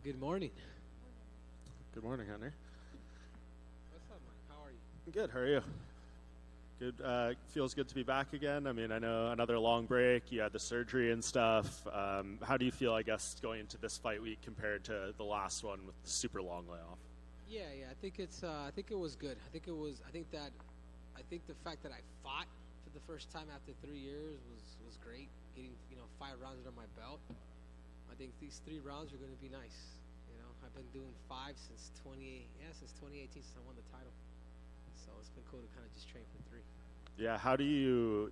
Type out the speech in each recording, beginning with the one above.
Good morning. Good morning, Henry. What's up, Mike? How are you? Good. How are you? Good. Feels good to be back again. I mean, I know another long break. You had the surgery and stuff. How do you feel, I guess, going into this fight week compared to the last one with the super long layoff? Yeah. I think it's. I think it was good. I think it was. I think the fact that I fought for the first time after 3 years was great. Getting 5 rounds under my belt. I think these 3 rounds are going to be nice. I've been doing 5 since 2018 since I won the title. So it's been cool to kind of just train for 3. Yeah. How do you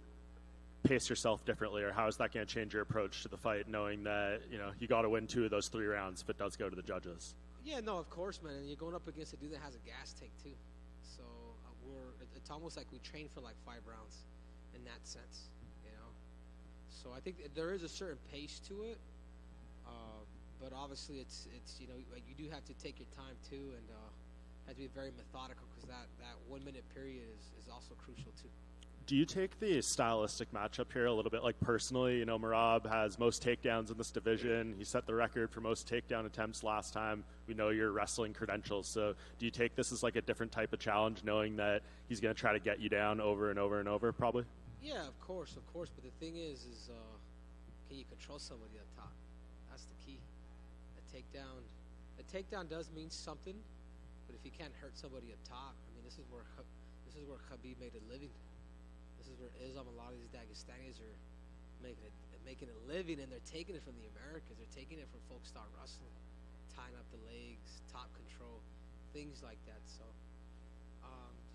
pace yourself differently, or how is that going to change your approach to the fight, knowing that you got to win 2 of those 3 rounds if it does go to the judges? Yeah, no, of course, man. And you're going up against a dude that has a gas tank too. So it's almost like we train for like 5 rounds in that sense. So I think there is a certain pace to it. But obviously, it's you do have to take your time too, and have to be very methodical because that 1 minute period is also crucial too. Do you take the stylistic matchup here a little bit like personally? Merab has most takedowns in this division. He set the record for most takedown attempts last time. We know your wrestling credentials. So do you take this as like a different type of challenge, knowing that he's going to try to get you down over and over and over, probably? Yeah, of course. But the thing is can you control somebody up top? That's the key. The takedown does mean something, but if you can't hurt somebody up top, I mean, this is where Khabib made a living. This is where Islam, a lot of these Dagestanis are making a living, and they're taking it from the Americans. They're taking it from folk star wrestling, tying up the legs, top control, things like that. So,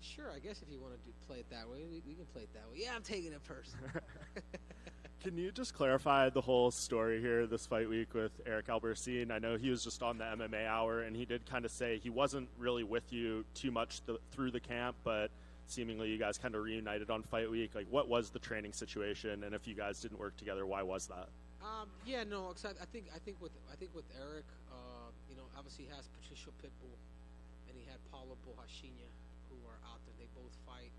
sure, I guess if you want to play it that way, we can play it that way. Yeah, I'm taking it personal. Can you just clarify the whole story here this fight week with Eric Albertine? I know he was just on the MMA Hour, and he did kind of say he wasn't really with you too much through the camp, but seemingly you guys kind of reunited on fight week. Like, what was the training situation, and if you guys didn't work together, why was that? Yeah, no, I think with Eric, obviously he has Patricio Pitbull, and he had Paulo Bohashinha, who are out there. They both fight.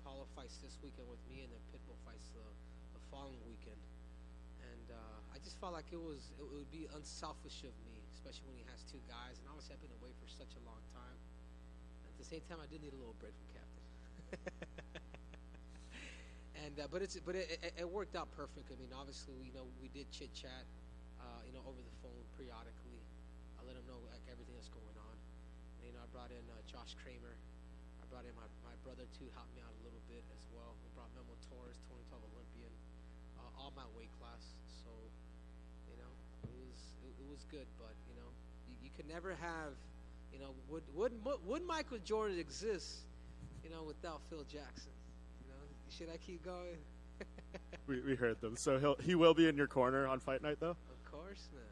Paulo fights this weekend with me, and then Pitbull fights the following weekend. And I just felt like it would be unselfish of me, especially when he has 2 guys, and obviously I've been away for such a long time. At the same time, I did need a little break from Captain. And but it worked out perfect. I mean, obviously we did chit chat, over the phone periodically. I let him know like everything that's going on. And, I brought in Josh Kramer. I brought in my brother to help me out a little bit as well. We brought Memo Torres, 2012 Olympian, all my weight class. So it was good. But you could never have would Michael Jordan exist without Phil Jackson? Should I keep going? We heard them. So he will be in your corner on fight night, though? Of course, man.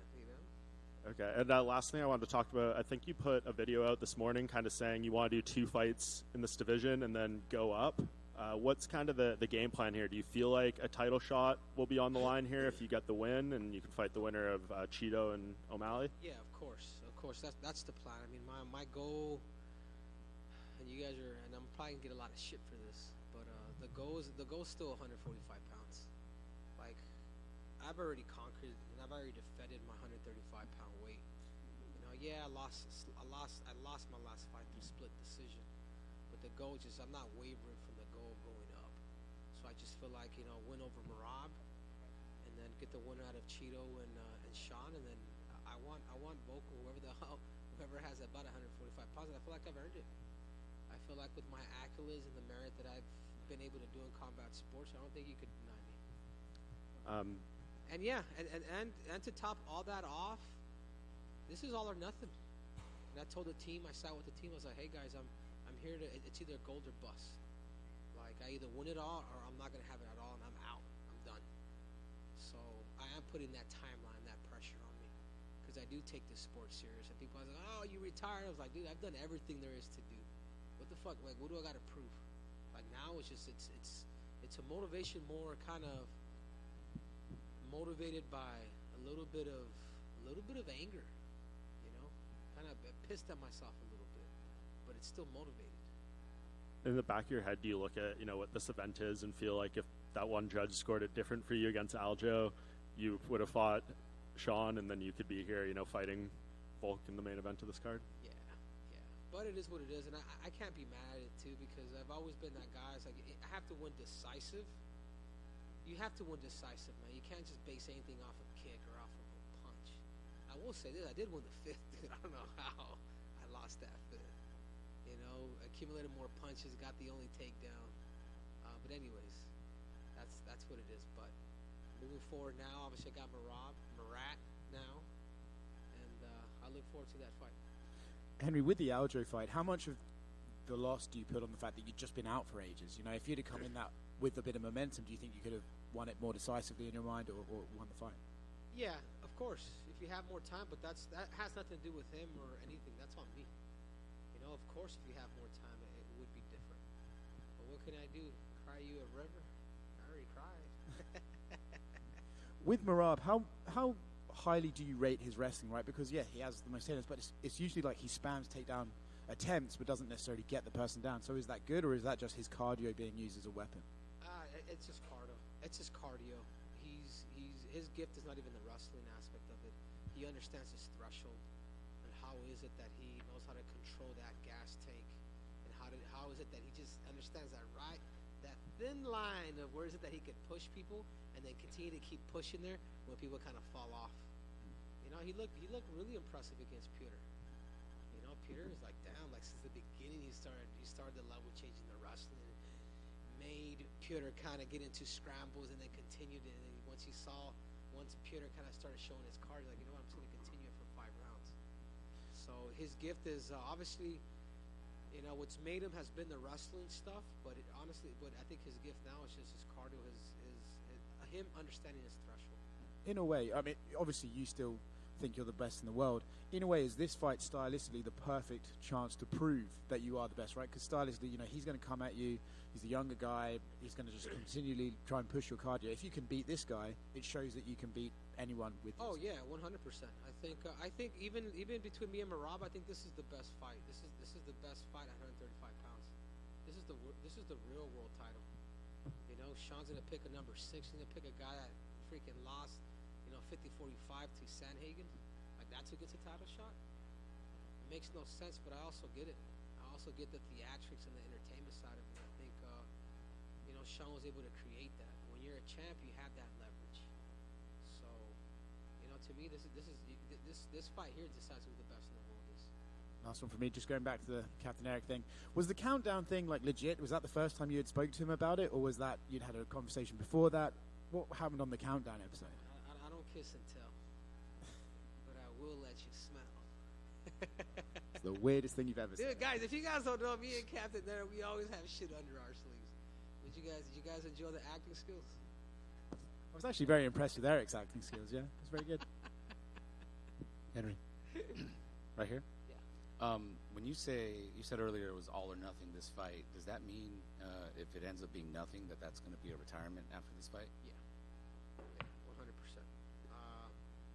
Okay. And last thing I wanted to talk about, I think you put a video out this morning kind of saying you want to do 2 fights in this division and then go up. What's kind of the game plan here? Do you feel like a title shot will be on the line here if you get the win and you can fight the winner of Cejudo and O'Malley? Yeah, of course. That's the plan. I mean, my goal, and you guys are, and I'm probably gonna get a lot of shit for this, but the goal is still 145 pounds. Like, I've already conquered and I've already defended my 135 pound weight. I lost my last fight through split decision, but the goal is just I'm not wavering from the goal going up. So I just feel like win over Merab, and then get the winner out of Cheeto and Sean, and then I want Vocal, whoever has about 145 pounds, and I feel like I've earned it. I feel like with my accolades and the merit that I've been able to do in combat sports, I don't think you could deny me. And to top all that off, this is all or nothing. And I told the team, I sat with the team, I was like, hey guys, I'm here to, it's either gold or bust. Like, I either win it all or I'm not going to have it at all, and I'm out. I'm done. So I am putting that timeline, that pressure on me, because I do take this sport serious. And people are like, oh, you retired? I was like, dude, I've done everything there is to do. What the fuck? Like, what do I got to prove? Like, now it's just it's a motivation, more kind of motivated by a little bit of anger, kind of pissed at myself a little bit, but it's still motivated. In the back of your head, do you look at what this event is and feel like if that one judge scored it different for you against Aljo, you would have fought Sean, and then you could be here fighting Volk in the main event of this card. Yeah. But it is what it is, and I can't be mad at it too because I've always been that guy. It's like I have to win decisive. You have to win decisive, man. You can't just base anything off a kick or off of a punch. I will say this: I did win the fifth, dude. I don't know how I lost that fifth. You know, accumulated more punches, got the only takedown. But anyways, that's what it is. But moving forward now, obviously I got Merab now, and I look forward to that fight. Henry, with the Aljo fight, how much of the loss do you put on the fact that you'd just been out for ages? You know, if you'd have come in that with a bit of momentum, do you think you could have won it more decisively in your mind or won the fight? Yeah, of course. If you have more time, but that has nothing to do with him or anything. That's on me. You know, of course, if you have more time, it would be different. But what can I do? Cry you a river? I already cried. With Merab, how highly do you rate his wrestling, right? Because, yeah, he has the most takedowns, but it's usually like he spams takedown attempts but doesn't necessarily get the person down. So is that good, or is that just his cardio being used as a weapon? It's just cardio. It's just cardio. His gift is not even the wrestling aspect of it. He understands his threshold and how is it that he knows how to control that gas tank, and how is it that he just understands that thin line of where is it that he could push people and then continue to keep pushing there when people kind of fall off. You know, he looked really impressive against Peter. You know, Peter is like, damn, like since the beginning he started the level changing the wrestling, made Peter kind of get into scrambles and then continued it. And once Peter kind of started showing his cards, like, you know what, I'm just going to continue it for 5 rounds. So his gift is obviously, you know, what's made him has been the wrestling stuff, but I think his gift now is just his cardio, is him understanding his threshold. In a way, I mean, obviously you still think you're the best in the world. In a way, is this fight stylistically the perfect chance to prove that you are the best, right? Because stylistically, you know, he's going to come at you. He's the younger guy. He's going to just continually try and push your cardio. If you can beat this guy, it shows that you can beat anyone with this. Oh yeah, 100%. I think even between me and Merab, I think this is the best fight. This is the best fight at 135 pounds. This is the real world title. You know, Sean's gonna pick a number 6. He's gonna pick a guy that freaking lost, you know, 50-45 to Sanhagen. Like, that's who gets a title shot. It makes no sense, but I also get it. I also get the theatrics and the entertainment side of it. I think, you know, Sean was able to create that. When you're a champ, you have that leverage. So, you know, to me, this fight here decides who the best in the world is. Last one for me, just going back to the Captain Eric thing. Was the countdown thing, like, legit? Was that the first time you had spoke to him about it, or was that you'd had a conversation before that? What happened on the countdown episode? I don't kiss and tell, but I will let you smell. It's the weirdest thing you've ever said. Dude, guys, if you guys don't know, me and Captain Eric, we always have shit under our sleeves. Did you guys enjoy the acting skills? I was actually very impressed with Eric's acting skills, yeah. It was very good. Henry, right here? Yeah. When you said earlier it was all or nothing this fight, does that mean if it ends up being nothing, that's going to be a retirement after this fight? Yeah. 100%.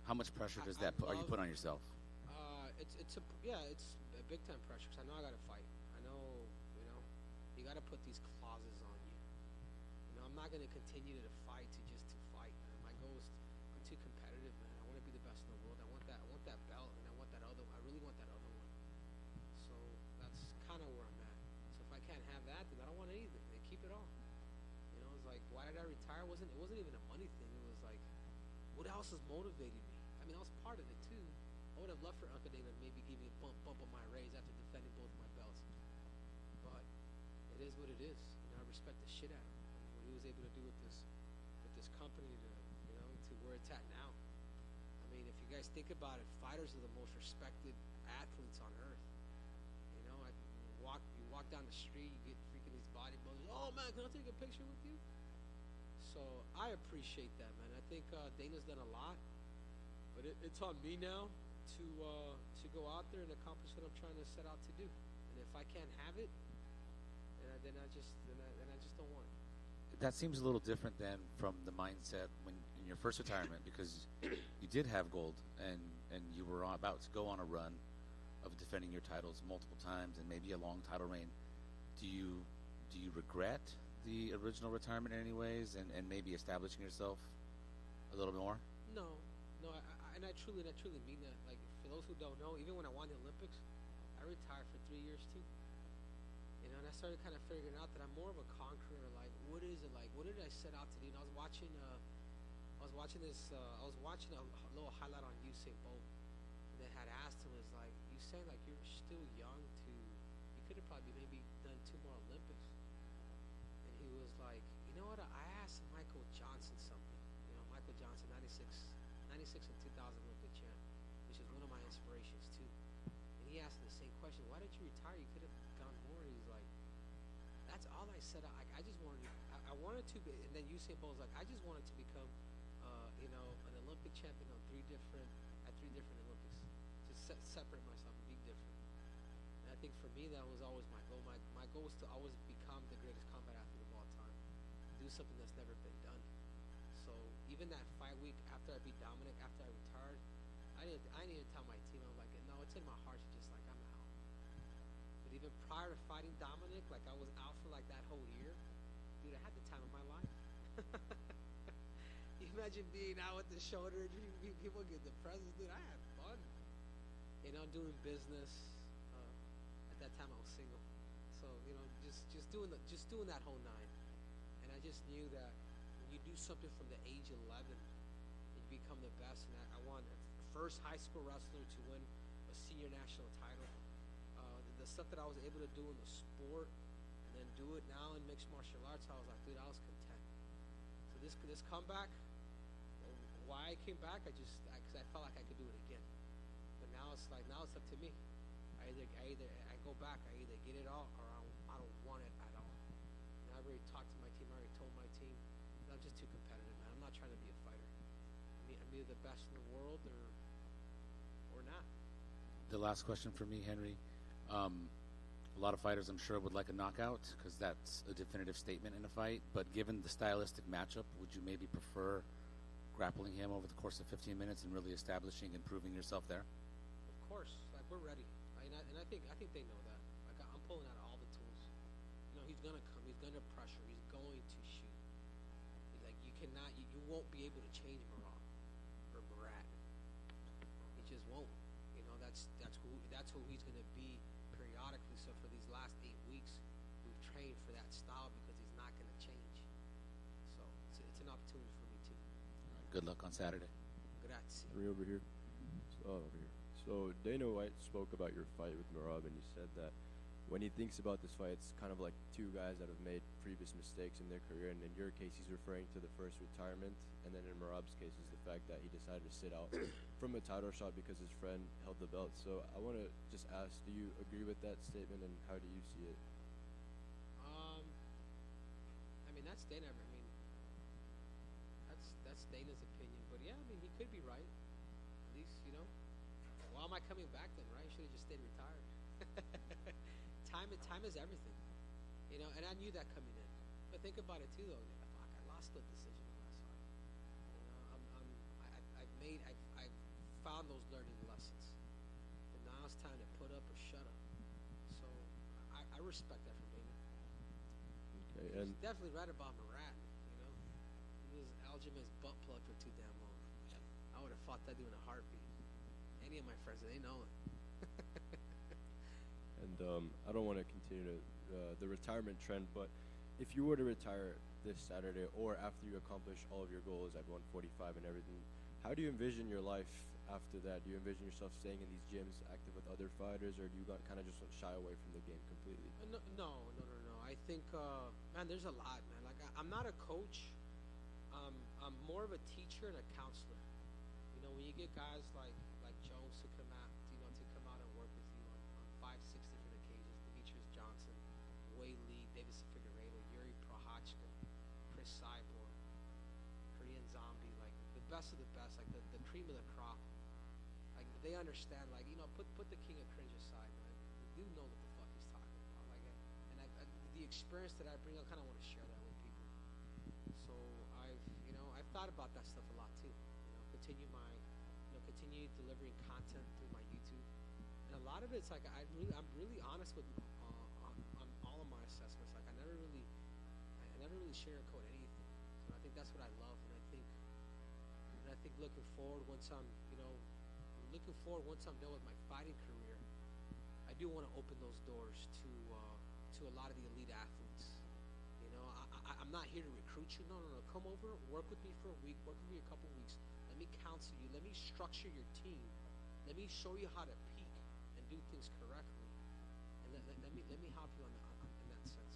How much pressure does that are you put on yourself? It's a big time pressure because I know I got to fight. I know, you know, you got to put these clauses on you. You know, I'm not going to continue to fight to fight. Man. My goal is I'm too competitive, man. I want to be the best in the world. I want that belt, and I want that other. I really want that other one. So that's kind of where I'm at. So if I can't have that, then I don't want anything. They keep it all. You know, it's like, why did I retire? It wasn't even a money thing. It was like, what else has motivated me? I mean, that was part of it too. I would have loved for Uncle Dana to maybe give me a bump on my raise after defending both my belts. But it is what it is. You know, I respect the shit out of him. I mean, what he was able to do with this company to where it's at now. I mean, if you guys think about it, fighters are the most respected athletes on earth. You know, you walk down the street, you get freaking these bodybuilders. Oh man, can I take a picture with you? So I appreciate that, man. I think Dana's done a lot, but it's on me now to go out there and accomplish what I'm trying to set out to do. And if I can't have it, then I just don't want it. That seems a little different than from the mindset when in your first retirement, because you did have gold and you were about to go on a run of defending your titles multiple times and maybe a long title reign. Do you regret the original retirement in any ways and maybe establishing yourself a little bit more? No, I I truly mean that. Like, for those who don't know, even when I won the Olympics, I retired for 3 years too. You know, and I started kind of figuring out that I'm more of a conqueror. Like, what is it like? What did I set out to do? And I was watching a little highlight on Usain Bolt, and they had asked him, "Is like, you saying like you're still young to? You could have probably maybe done 2 more Olympics." And he was like, "You know what? I asked Michael Johnson something. You know, Michael Johnson, 96 and 2000 Olympic champ, which is one of my inspirations too. And he asked him the same question: Why did you retire? You could have gone more." He's like, "That's all I said. I just wanted to. I wanted to." And then Usain Bolt's like, "I just wanted to become, an Olympic champion on 3 different Olympics. Just separate myself and be different." And I think for me that was always my goal. My goal was to always become the greatest combat athlete of all time. Do something that's never been done. So even that fight week after I beat Dominic, after I retired, I didn't tell my team. I was like, no, it's in my heart. It's just like I'm out. But even prior to fighting Dominic, like I was out for like that whole year. Dude, I had the time of my life. You imagine being out with the shoulder injury, people get depressed. Dude, I had fun. You know, doing business. At that time, I was single, so you know, just doing that whole 9. And I just knew that when you do something from the age 11, you become the best. And I wanted the first high school wrestler to win a senior national title. The stuff that I was able to do in the sport, and then do it now in mixed martial arts, I was like, dude, I was content. So this comeback, why I came back, because I felt like I could do it again. But now it's up to me. I go back. I either get it all or I don't want it at all. And I already talked to my team. I already told my team that I'm just too competitive, man. I'm not trying to be a fighter. I'm either the best in the world or not. The last question for me, Henry. A lot of fighters, I'm sure, would like a knockout because that's a definitive statement in a fight. But given the stylistic matchup, would you maybe prefer grappling him over the course of 15 minutes and really establishing and proving yourself there? Of course, like we're ready, and I think they know that. Like I'm pulling out all the tools. You know, he's gonna come. He's gonna pressure. He's going to shoot. Like you won't be able to change Merab. He just won't. You know, that's who he's gonna be periodically. So for these last 8 weeks, we've trained for that style because he's not gonna change. So it's an opportunity for me too. Good luck on Saturday. Grazie. Over here. So Dana White spoke about your fight with Merab, and he said that when he thinks about this fight, it's kind of like 2 guys that have made previous mistakes in their career. And in your case, he's referring to the first retirement, and then in Merab's case is the fact that he decided to sit out from a title shot because his friend held the belt. So I want to just ask, do you agree with that statement, and how do you see it? I mean, that's Dana. I mean, that's Dana's opinion. But yeah, I mean, he could be right. At least, you know, why am I coming back then, right? I should have just stayed retired. Time is everything, you know. And I knew that coming in. But think about it too, though. Fuck, I lost the decision on last fight. You know, I've found those learning lessons. And now it's time to put up or shut up. So I respect that from Dana. Okay, He's definitely right about Merab. You know, he was Aljamain's butt plug for too damn long. I would have fought that dude in a heartbeat. Any of my friends, they know it. And I don't want to continue the retirement trend, but if you were to retire this Saturday or after you accomplish all of your goals at 145 and everything, how do you envision your life after that? Do you envision yourself staying in these gyms, active with other fighters, or do you kind of just want to shy away from the game completely? No. I think, man, there's a lot, man. Like, I'm not a coach. I'm more of a teacher and a counselor. You know, when you get guys like Jones to come out, and work with you on 5-6 different occasions, Demetrius Johnson, Wei Lee, Davidson Figueiredo, Yuri Prochazka, Chris Cyborg, Korean Zombie, like the best of the best, like the cream of the crop. Like they understand, like, you know, put the king of cringe aside, man. You know what the fuck he's talking about, like, and the experience that I bring, I kind of want to share that with people. So I've thought about that stuff a lot too. You know, continue delivering content through my YouTube, and a lot of it's like I'm really honest with on all of my assessments. Like I never really sugarcoat anything. So I think that's what I love, and I think looking forward once I'm done with my fighting career, I do want to open those doors to a lot of the elite athletes. You know, I'm not here to recruit you. No. Come over, work with me for a week, work with me a couple weeks. Let me counsel you. Let me structure your team. Let me show you how to peak and do things correctly. And let me help you in that sense.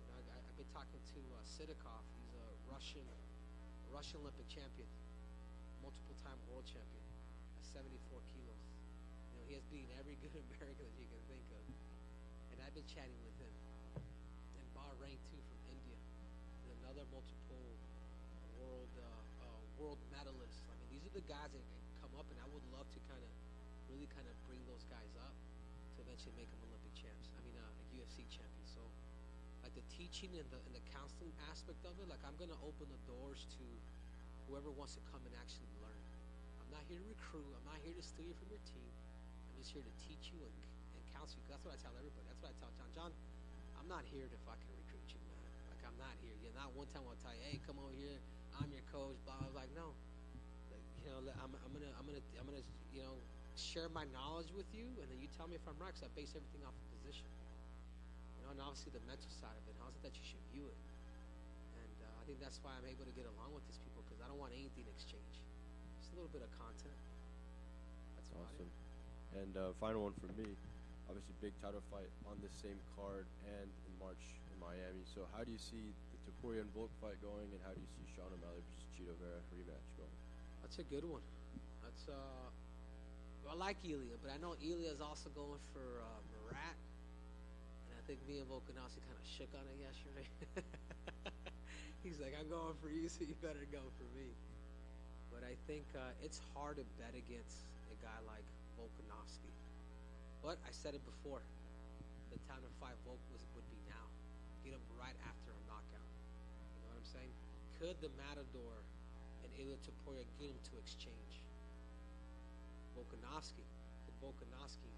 You know, I've been talking to Sidikov. He's a Russian Olympic champion, multiple-time world champion at 74 kilos. You know, he has beaten every good American that you can think of. And I've been chatting with him. And Bahrain too, from India, and another multiple world medalist. I mean, these are the guys that can come up, and I would love to really bring those guys up to eventually make them Olympic champs. I mean, UFC champions. So, like the teaching and the counseling aspect of it, like I'm gonna open the doors to whoever wants to come and actually learn. I'm not here to recruit. I'm not here to steal you from your team. I'm just here to teach you and counsel you. Cause that's what I tell everybody. That's what I tell John. John, I'm not here to fucking recruit you, man. Like I'm not here. Yeah, not one time I'll tell you, hey, come over here. I'm your coach. Blah. I was like, no. Like, you know, I'm gonna you know, share my knowledge with you, and then you tell me if I'm right. Cause I base everything off of position. You know, and obviously the mental side of it. How is it that you should view it? And I think that's why I'm able to get along with these people, because I don't want anything in exchange. Just a little bit of content. That's awesome. It. And final one for me. Obviously, big title fight on the same card and in March in Miami. So how do you see the Topuria and Volk fight going, and how do you see Sean O'Malley versus Chito Vera rematch going? That's a good one. That's I like Ilya, but I know Ilya is also going for Merab, and I think me and Volkanovski kind of shook on it yesterday. He's like, I'm going for you, so you better go for me. But I think it's hard to bet against a guy like Volkanovski. But I said it before, the time to fight Volk would be now. Get him right after a knockout. You know what I'm saying? Could the Matador and Ilya Topuria get him to exchange? Volkanovski, could Volkanovski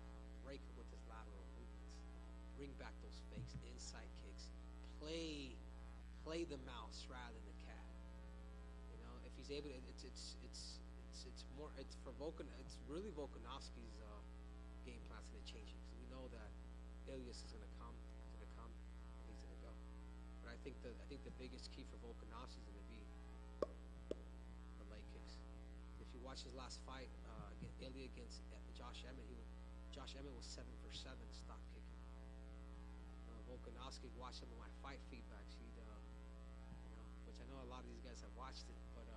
break him with his lateral movements? Bring back those fakes, inside kicks, play the mouse rather than the cat. You know, if he's able to, it's more. It's for Volkan. It's really Volkanovski's game plan's going to change it, because we know that Ilyas is going to come, and he's going to go. But I think the biggest key for Volkanovski is going to be the leg kicks. If you watch his last fight, Ilya against Josh Emmett, Josh Emmett was 7 for 7 stop kicking. Volkanovski watched him in my fight feedbacks. He'd, you know, which I know a lot of these guys have watched it, but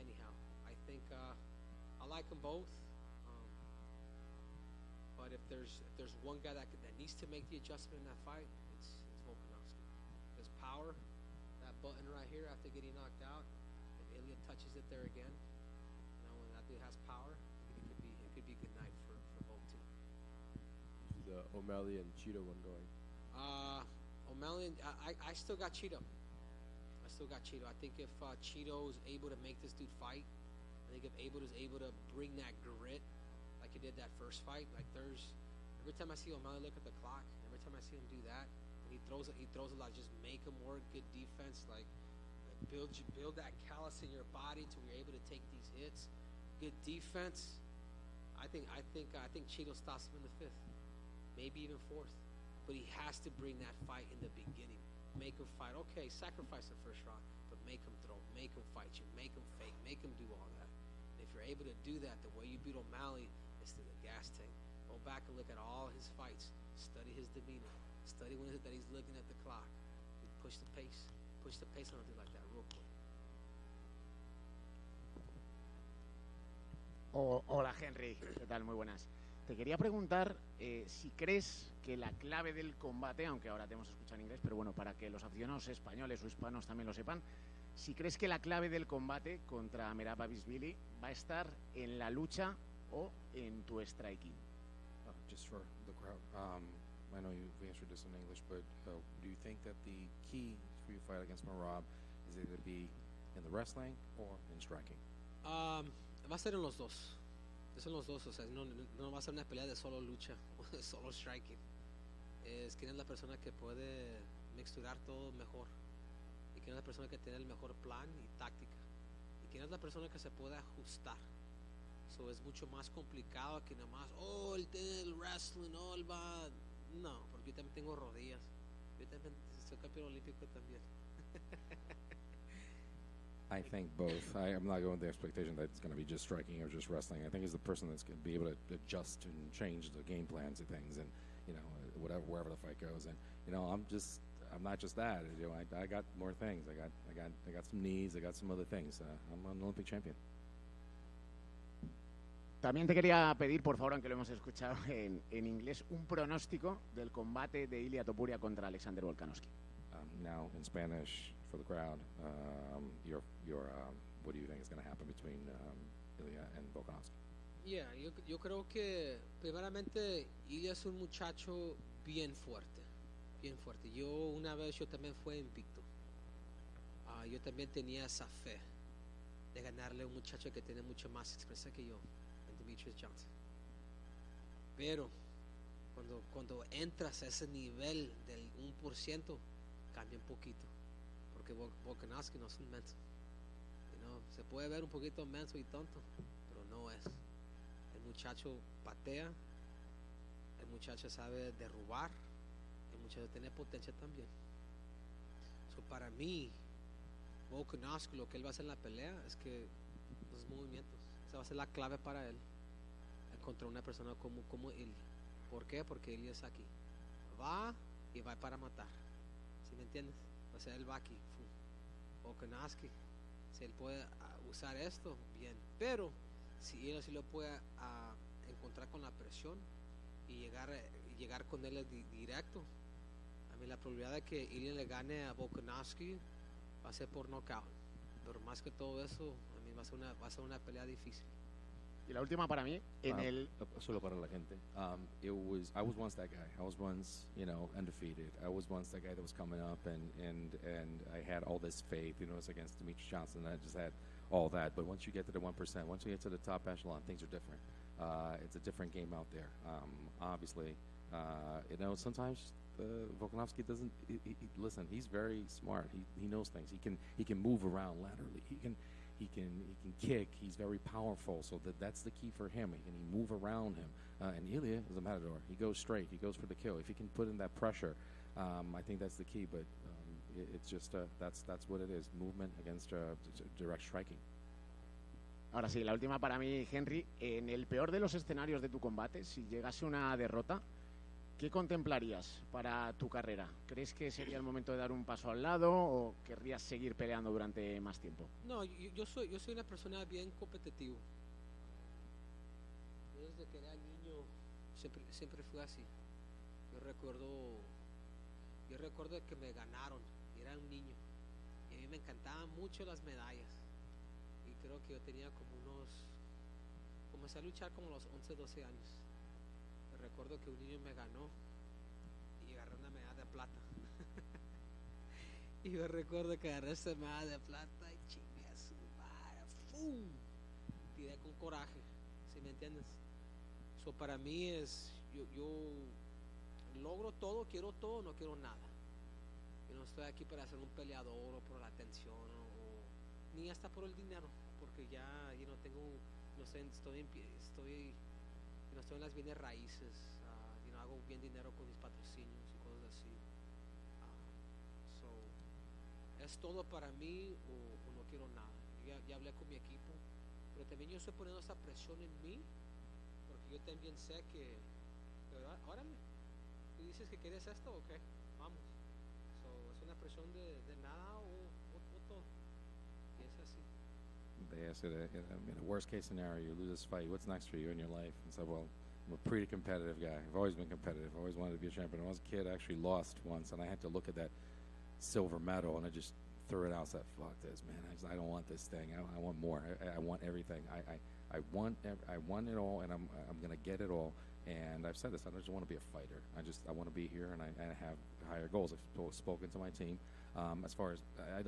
anyhow, I think I like them both. But if there's one guy that needs to make the adjustment in that fight, it's Volkanovski. His power, that button right here after getting knocked out, if Ilya touches it there again, you know, when that dude has power, it could be a good night for both too. The O'Malley and Chito one going. O'Malley, I still got Chito. I think if Chito's able to make this dude fight, I think if is able to bring that grit like he did that first fight, like every time I see O'Malley look at the clock, every time I see him do that, and he throws a lot, just make him work, good defense, like build that callus in your body to where you're able to take these hits, good defense. I think Chito stops him in the 5th, maybe even 4th, but he has to bring that fight in the beginning. Make him fight. Okay, sacrifice the first round, but make him throw, make him fight you, make him fake, make him do all that. And if you're able to do that, the way you beat O'Malley is through the gas tank. Go back and look at all his fights. Study his demeanor. Study when that he's looking at the clock. Push the pace. Push the pace on a dude like that real quick. Hola Henry, ¿qué tal? Muy buenas. Te quería preguntar si crees que la clave del combate, aunque ahora te hemos escuchado en inglés, pero bueno, para que los aficionados españoles o hispanos también lo sepan, si crees que la clave del combate contra Merab Dvalishvili va a estar en la lucha o en tu striking. Just for the crowd, I know you've answered this in English, but do you think that the key for your fight against Merab is either to be in the wrestling or in striking? Va a ser en los dos. Es en los dos, o sea, no va a ser una pelea de solo lucha o de solo striking. Es quién es la persona que puede mixturar todo mejor, y quién es la persona que tiene el mejor plan y táctica, y ¿Quién es la persona que se puede ajustar? So, es mucho más complicado que nada más, él tiene el wrestling, él va... No, porque yo también tengo rodillas. Yo también soy campeón olímpico también. I think both. I'm not going with the expectation that it's going to be just striking or just wrestling. I think he's the person that's going to be able to adjust and change the game plans of things, and wherever the fight goes. And I'm not just that. I got more things. I got some knees. I got some other things. I'm an Olympic champion. También te quería pedir, por favor, aunque lo hemos escuchado en inglés, un pronóstico del combate de Ilia Topuria contra Alexander Volkanovski. Now in Spanish for the crowd, what do you think is going to happen between Ilia and Volkanovski? Yeah, yo creo que primeramente Ilia es un muchacho bien fuerte, bien fuerte. Una vez yo también fui invicto. Yo también tenía esa fe de ganarle a un muchacho que tiene mucha más experiencia que yo, Demetrius Johnson. Pero cuando entras a ese nivel del 1%, cambia un poquito, porque Volkanovski no es un menso. Se puede ver un poquito menso y tonto, pero no es. El muchacho patea, el muchacho sabe derrubar, el muchacho tiene potencia también. Para mí, Volkanovski, lo que él va a hacer en la pelea es que los movimientos, esa va a ser la clave para él contra una persona como él. ¿Por qué? Porque él es aquí, va y va para matar. ¿Sí me entiendes? O sea, él va aquí. Volkanovski, si él puede usar esto, bien. Pero si él sí lo puede encontrar con la presión y llegar con él directo, a mí la probabilidad de que Ilia le gane a Volkanovski va a ser por knockout. Pero más que todo eso, a mí va a ser una pelea difícil. Y la última para mí, solo para la gente. I was once that guy. I was once, undefeated. I was once that guy that was coming up, and I had all this faith. It's against Demetrius Johnson. I just had all that. But once you get to the 1%, once you get to the top echelon, things are different. It's a different game out there. Obviously, sometimes Volkanovski doesn't. Listen, he's very smart. He knows things. He can move around laterally. He can kick. He's very powerful, so that's the key for him. He can move around him. And Ilia is a matador. He goes straight. He goes for the kill. If he can put in that pressure, I think that's the key. But it's just that's what it is. Movement against direct striking. Ahora sí, la última para mí, Henry. En el peor de los escenarios de tu combate, si llegase una derrota, ¿qué contemplarías para tu carrera? ¿Crees que sería el momento de dar un paso al lado o querrías seguir peleando durante más tiempo? No, yo soy una persona bien competitiva. Yo desde que era niño siempre fui así. Yo recuerdo que me ganaron, y era un niño. Y a mí me encantaban mucho las medallas. Y creo que yo tenía comencé a luchar como a los 11, 12 años. Recuerdo que un niño me ganó y agarré una medalla de plata. Y yo recuerdo que agarré esa medalla de plata y chingué a su madre. ¡Fum! Tiré con coraje, ¿sí me entiendes? Para mí es, yo logro todo, quiero todo, no quiero nada. Yo no estoy aquí para ser un peleador o por la atención ni hasta por el dinero, porque ya estoy en las bienes raíces, hago bien dinero con mis patrocinios y cosas así. ¿Es todo para mí o no quiero nada? Ya hablé con mi equipo, pero también yo estoy poniendo esa presión en mí, porque yo también sé que, órale, tú dices que quieres esto, ok, vamos. Es una presión de nada o todo. Y es así. They asked it in a worst case scenario, you lose this fight, what's next for you in your life? And said, well, I'm a pretty competitive guy. I've always been competitive. I've always wanted to be a champion. When I was a kid, I actually lost once, and I had to look at that silver medal, and I just threw it out. I said, fuck this, man. I don't want this thing. I want more. I want everything. I want it all, and I'm going to get it all. And I've said this, I just want to be a fighter. I want to be here, and I have higher goals. I've spoken to my team. As far as,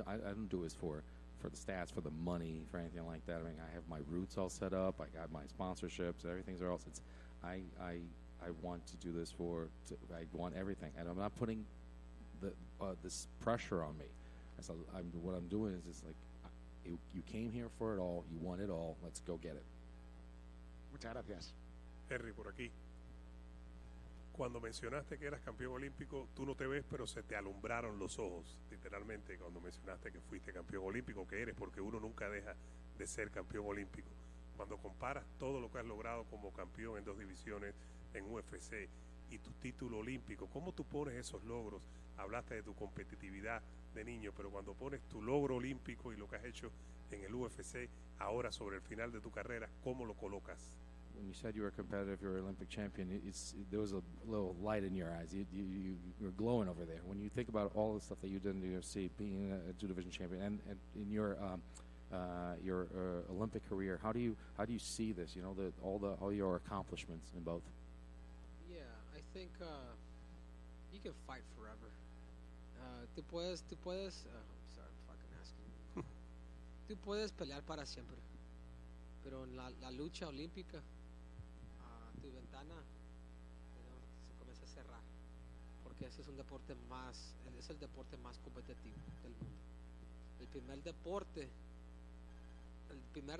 I don't do this for the stats, for the money, for anything like that. I mean, I have my roots all set up. I got my sponsorships. Everything's all. I want to do this I want everything, and I'm not putting this pressure on me. So what I'm doing is just like You came here for it all. You won it all. Let's go get it. Muchas gracias. Henry, por aquí. Cuando mencionaste que eras campeón olímpico, tú no te ves, pero se te alumbraron los ojos, literalmente, cuando mencionaste que fuiste campeón olímpico, que eres, porque uno nunca deja de ser campeón olímpico. Cuando comparas todo lo que has logrado como campeón en 2 divisiones en UFC y tu título olímpico, ¿cómo tú pones esos logros? Hablaste de tu competitividad de niño, pero cuando pones tu logro olímpico y lo que has hecho en el UFC, ahora sobre el final de tu carrera, ¿cómo lo colocas? When you said you were competitive, you were Olympic champion, there was a little light in your eyes. You were glowing over there. When you think about all the stuff that you did in the UFC, being a two-division champion, and in your Olympic career, how do you see this? You know, all your accomplishments in both. Yeah, I think you can fight forever. Tú puedes. Sorry, I'm fucking asking. Tú puedes pelear para siempre, pero en la lucha olímpica, tu ventana, se comienza a cerrar, porque ese es el deporte más competitivo del mundo. El primer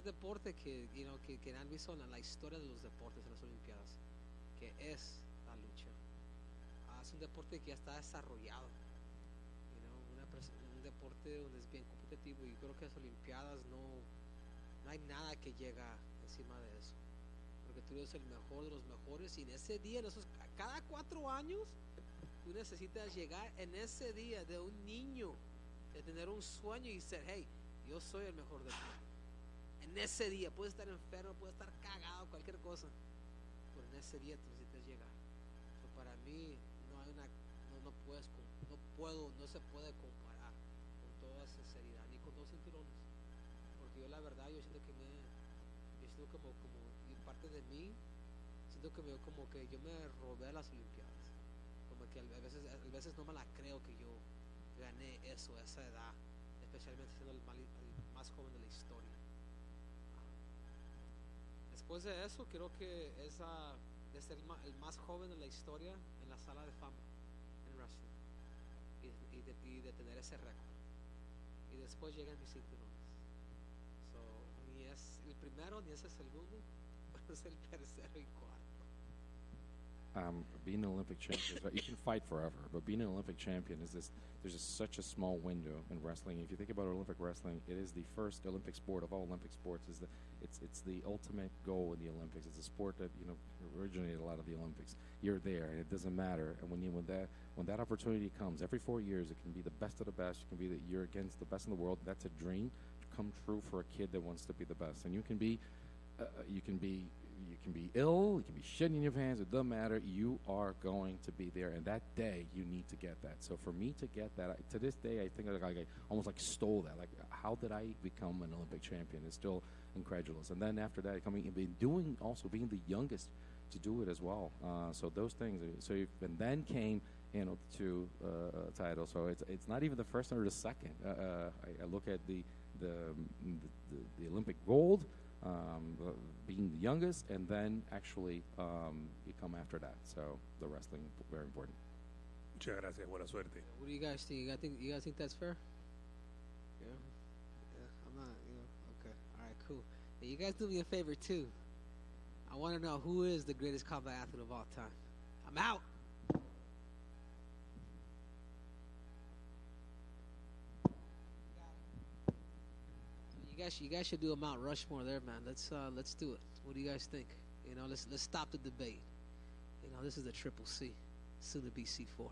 deporte que han visto en la historia de los deportes en las Olimpiadas, que es la lucha. Es un deporte que ya está desarrollado, un deporte donde es bien competitivo, y creo que las Olimpiadas no hay nada que llega encima de eso, porque tú eres el mejor de los mejores, y en ese día, cada 4 años, tú necesitas llegar en ese día de un niño, de tener un sueño y decir, hey, yo soy el mejor del mundo. En ese día, puedes estar enfermo, puedes estar cagado, cualquier cosa, pero en ese día tú necesitas llegar. Para mí no se puede comparar con toda sinceridad, ni con 2 cinturones, porque yo la verdad, yo siento como y parte de mí, siento como que yo me robé las Olimpiadas, como que a veces no me la creo que yo gané eso a esa edad, especialmente siendo el más joven de la historia. Después de eso, creo que es de ser el más joven de la historia en la sala de fama en wrestling, y de tener ese récord, y después llegan mis cinturones. Ni es el primero ni es el segundo, pero es el tercero y cuarto. Being an Olympic champion, you can fight forever, but being an Olympic champion there's such a small window in wrestling. If you think about Olympic wrestling, it is the first Olympic sport of all Olympic sports. It's the ultimate goal in the Olympics. It's a sport that originated a lot of the Olympics. You're there, and it doesn't matter. And when that opportunity comes, every 4 years, it can be the best of the best. You can be you're against the best in the world. That's a dream to come true for a kid that wants to be the best. And you can be ill, you can be shitting in your pants, it doesn't matter, you are going to be there, and that day you need to get that. So for me to get that, to this day, I think I almost like stole that. Like, how did I become an Olympic champion? It's still incredulous. And then after that, being the youngest to do it as well. So those things. And then came, 2 titles. So it's not even the first or the second. I look at the Olympic gold, being the youngest, and then actually you come after that. So the wrestling, very important. Muchas gracias, buena suerte. What do you guys think? You guys think that's fair? Yeah. I'm not. Okay. All right. Cool. Hey, you guys do me a favor too. I want to know who is the greatest combat athlete of all time. I'm out. You guys should do a Mount Rushmore there, man. Let's do it. What do you guys think? Let's stop the debate. This is the Triple C, soon to be C4.